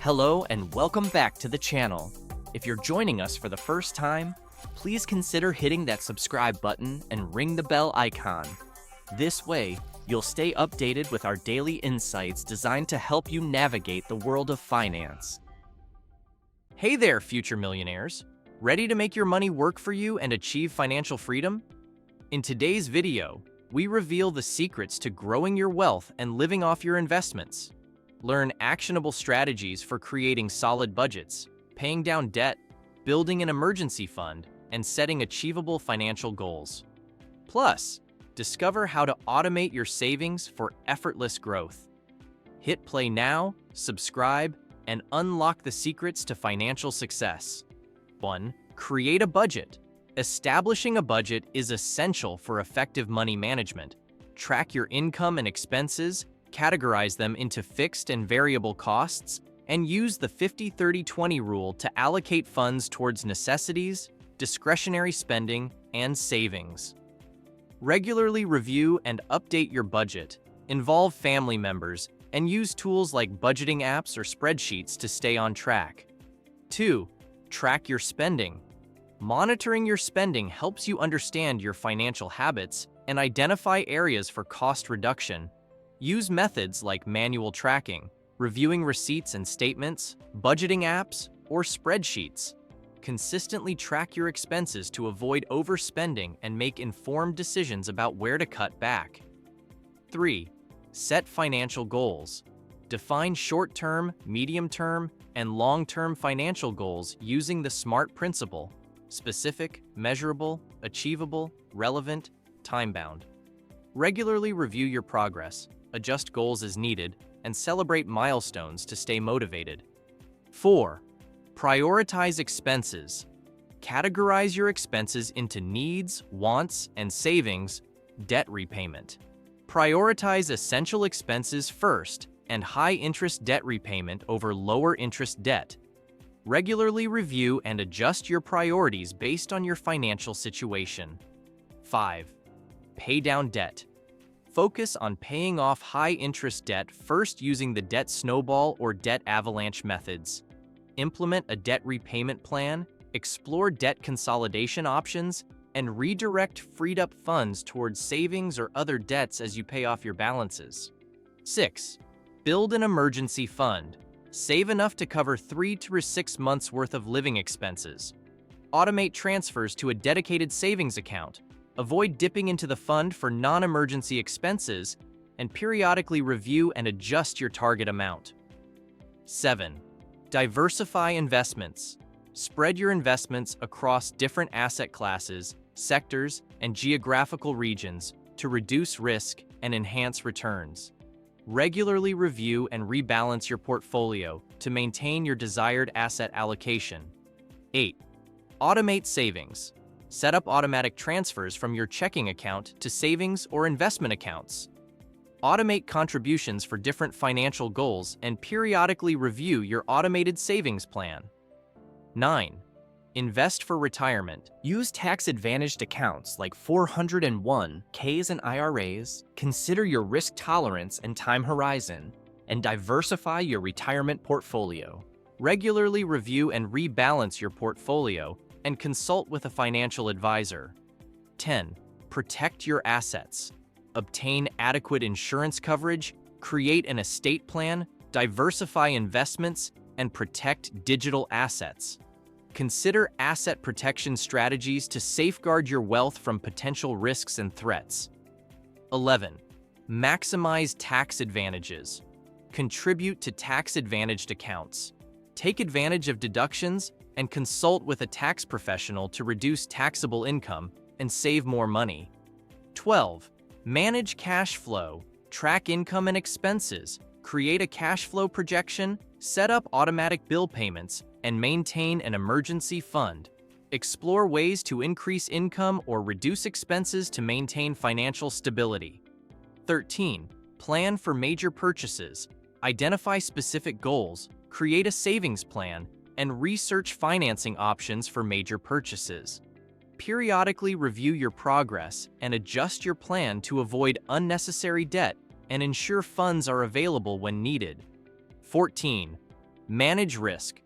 Hello and welcome back to the channel. If you're joining us for the first time, please consider hitting that subscribe button and ring the bell icon. This way, you'll stay updated with our daily insights designed to help you navigate the world of finance. Hey there, future millionaires! Ready to make your money work for you and achieve financial freedom? In today's video, we reveal the secrets to growing your wealth and living off your investments. Learn actionable strategies for creating solid budgets, paying down debt, building an emergency fund, and setting achievable financial goals. Plus, discover how to automate your savings for effortless growth. Hit play now, subscribe, and unlock the secrets to financial success. 1. Create a budget. Establishing a budget is essential for effective money management. Track your income and expenses, categorize them into fixed and variable costs, and use the 50-30-20 rule to allocate funds towards necessities, discretionary spending, and savings. Regularly review and update your budget, involve family members, and use tools like budgeting apps or spreadsheets to stay on track. 2. Track your spending. Monitoring your spending helps you understand your financial habits and identify areas for cost reduction. Use methods like manual tracking, reviewing receipts and statements, budgeting apps, or spreadsheets. Consistently track your expenses to avoid overspending and make informed decisions about where to cut back. 3. Set financial goals. Define short-term, medium-term, and long-term financial goals using the SMART principle: specific, measurable, achievable, relevant, time-bound. Regularly review your progress, adjust goals as needed, and celebrate milestones to stay motivated. 4. Prioritize expenses. Categorize your expenses into needs, wants, and savings, debt repayment. Prioritize essential expenses first and high-interest debt repayment over lower-interest debt. Regularly review and adjust your priorities based on your financial situation. 5. Pay down debt. Focus on paying off high-interest debt first using the debt snowball or debt avalanche methods. Implement a debt repayment plan, explore debt consolidation options, and redirect freed-up funds towards savings or other debts as you pay off your balances. 6. Build an emergency fund. Save enough to cover 3 to 6 months' worth of living expenses. Automate transfers to a dedicated savings account. Avoid dipping into the fund for non-emergency expenses, and periodically review and adjust your target amount. 7. Diversify investments. Spread your investments across different asset classes, sectors, and geographical regions to reduce risk and enhance returns. Regularly review and rebalance your portfolio to maintain your desired asset allocation. 8. Automate savings. Set up automatic transfers from your checking account to savings or investment accounts. Automate contributions for different financial goals and periodically review your automated savings plan. 9. Invest for retirement. Use tax-advantaged accounts like 401(k)s and IRAs. Consider your risk tolerance and time horizon, and diversify your retirement portfolio. Regularly review and rebalance your portfolio and consult with a financial advisor. 10. Protect your assets. Obtain adequate insurance coverage, create an estate plan, diversify investments, and protect digital assets. Consider asset protection strategies to safeguard your wealth from potential risks and threats. 11. Maximize tax advantages. Contribute to tax-advantaged accounts. Take advantage of deductions and consult with a tax professional to reduce taxable income and save more money. 12. Manage cash flow. Track income and expenses. Create a cash flow projection, set up automatic bill payments, and maintain an emergency fund. Explore ways to increase income or reduce expenses to maintain financial stability. 13. Plan for major purchases. Identify specific goals, create a savings plan, and research financing options for major purchases. Periodically review your progress and adjust your plan to avoid unnecessary debt and ensure funds are available when needed. 14. Manage risk.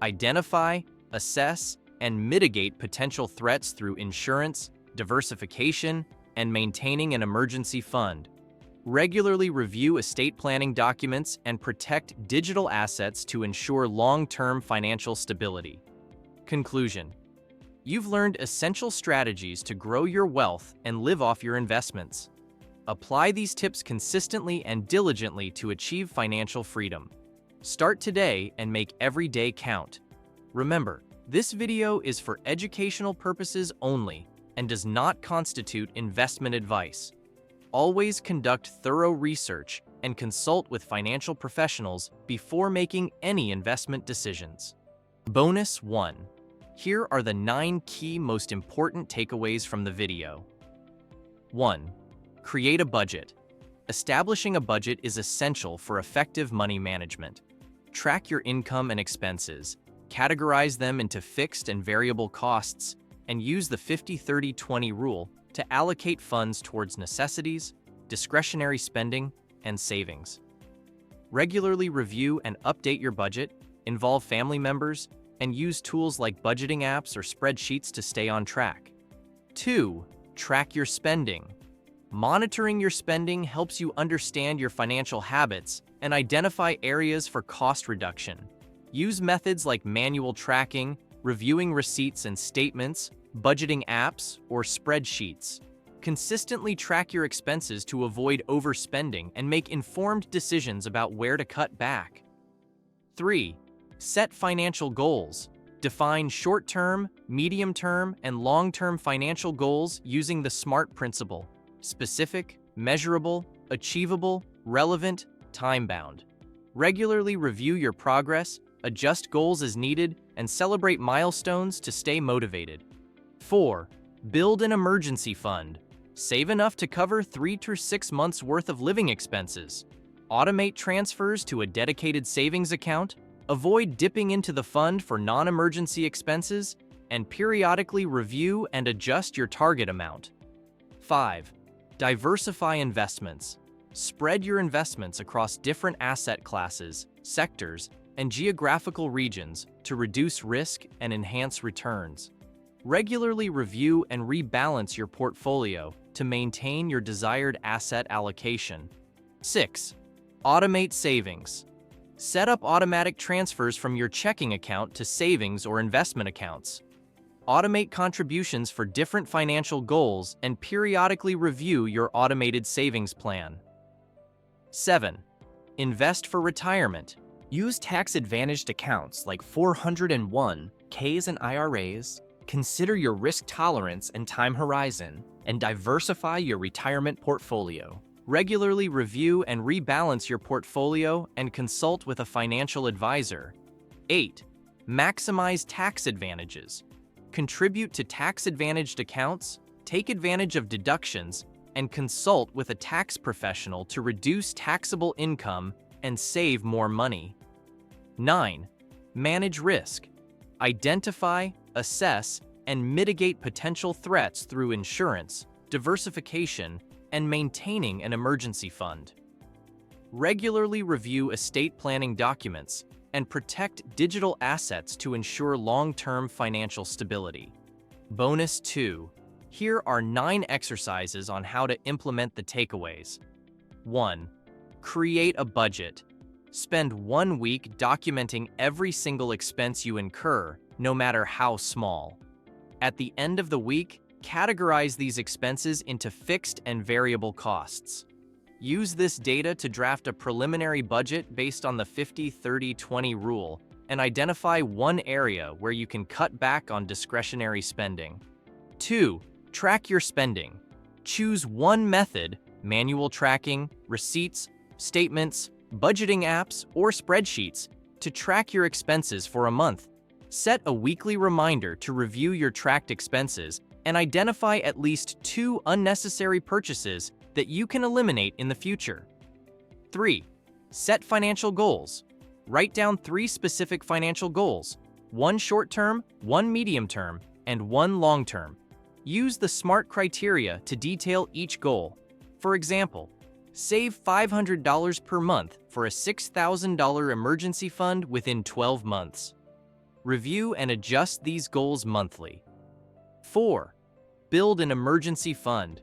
Identify, assess, and mitigate potential threats through insurance, diversification, and maintaining an emergency fund. Regularly review estate planning documents and protect digital assets to ensure long-term financial stability. Conclusion. You've learned essential strategies to grow your wealth and live off your investments. Apply these tips consistently and diligently to achieve financial freedom. Start today and make every day count. Remember, this video is for educational purposes only and does not constitute investment advice. Always conduct thorough research and consult with financial professionals before making any investment decisions. Bonus 1. Here are the 9 key most important takeaways from the video. 1. Create a budget. Establishing a budget is essential for effective money management. Track your income and expenses, categorize them into fixed and variable costs, and use the 50-30-20 rule to allocate funds towards necessities, discretionary spending, and savings. Regularly review and update your budget, involve family members, and use tools like budgeting apps or spreadsheets to stay on track. 2. Track your spending. Monitoring your spending helps you understand your financial habits and identify areas for cost reduction. Use methods like manual tracking, reviewing receipts and statements, budgeting apps, or spreadsheets. Consistently track your expenses to avoid overspending and make informed decisions about where to cut back. 3. Set financial goals. Define short-term, medium-term, and long-term financial goals using the SMART principle: specific, measurable, achievable, relevant, time-bound. Regularly review your progress, adjust goals as needed, and celebrate milestones to stay motivated. 4. Build an emergency fund. Save enough to cover 3 to 6 months' worth of living expenses. Automate transfers to a dedicated savings account. Avoid dipping into the fund for non-emergency expenses, and periodically review and adjust your target amount. 5. Diversify investments. Spread your investments across different asset classes, sectors, and geographical regions to reduce risk and enhance returns. Regularly review and rebalance your portfolio to maintain your desired asset allocation. 6. Automate savings. Set up automatic transfers from your checking account to savings or investment accounts. Automate contributions for different financial goals and periodically review your automated savings plan. 7. Invest for retirement. Use tax-advantaged accounts like 401(k)s and IRAs. Consider your risk tolerance and time horizon, and diversify your retirement portfolio. Regularly review and rebalance your portfolio and consult with a financial advisor. 8. Maximize tax advantages. Contribute to tax-advantaged accounts, take advantage of deductions, and consult with a tax professional to reduce taxable income and save more money. 9. Manage risk. Identify, assess, and mitigate potential threats through insurance, diversification, and maintaining an emergency fund. Regularly review estate planning documents and protect digital assets to ensure long-term financial stability. Bonus 2. Here are 9 exercises on how to implement the takeaways. 1. Create a budget. Spend 1 week documenting every single expense you incur, no matter how small. At the end of the week, categorize these expenses into fixed and variable costs. Use this data to draft a preliminary budget based on the 50-30-20 rule and identify one area where you can cut back on discretionary spending. 2. Track your spending. Choose one method: manual tracking, receipts, statements, budgeting apps, or spreadsheets to track your expenses for a month. Set a weekly reminder to review your tracked expenses and identify at least 2 unnecessary purchases that you can eliminate in the future. 3. Set financial goals. Write down 3 specific financial goals: 1 short-term, 1 medium-term, and 1 long-term. Use the SMART criteria to detail each goal. For example, Save $500 per month for a $6,000 emergency fund within 12 months. Review and adjust these goals monthly. 4. Build an emergency fund.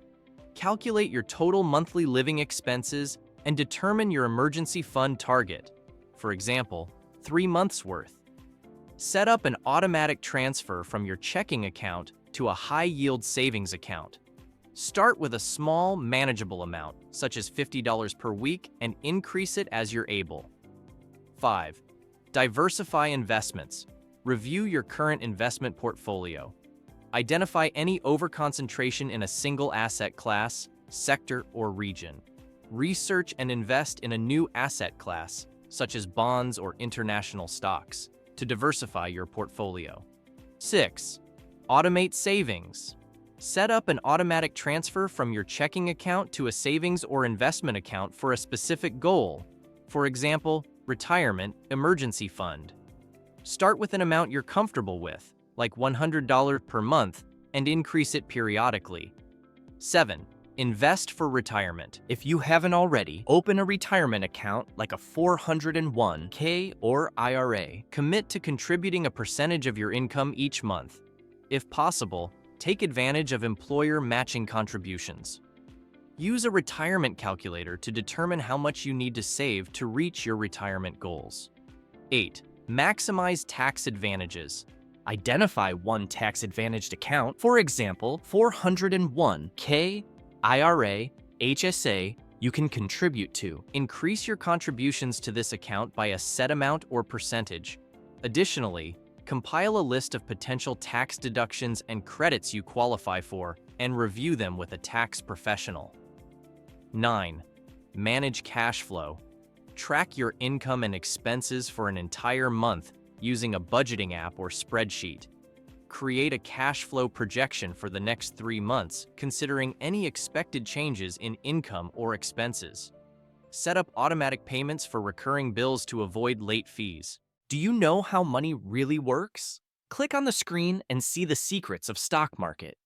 Calculate your total monthly living expenses and determine your emergency fund target. For example, 3 months' worth. Set up an automatic transfer from your checking account to a high-yield savings account. Start with a small, manageable amount, such as $50 per week, and increase it as you're able. 5. Diversify investments. Review your current investment portfolio. Identify any overconcentration in a single asset class, sector, or region. Research and invest in a new asset class, such as bonds or international stocks, to diversify your portfolio. 6. Automate savings. Set up an automatic transfer from your checking account to a savings or investment account for a specific goal. For example, retirement, emergency fund. Start with an amount you're comfortable with, like $100 per month, and increase it periodically. 7. Invest for retirement. If you haven't already, open a retirement account like a 401k or IRA. Commit to contributing a percentage of your income each month. If possible, take advantage of employer matching contributions. Use a retirement calculator to determine how much you need to save to reach your retirement goals. 8. Maximize tax advantages. Identify one tax-advantaged account, for example, 401k, IRA, HSA, you can contribute to. Increase your contributions to this account by a set amount or percentage. Additionally, compile a list of potential tax deductions and credits you qualify for and review them with a tax professional. 9. Manage cash flow. Track your income and expenses for an entire month using a budgeting app or spreadsheet. Create a cash flow projection for the next 3 months, considering any expected changes in income or expenses. Set up automatic payments for recurring bills to avoid late fees. Do you know how money really works? Click on the screen and see the secrets of stock market.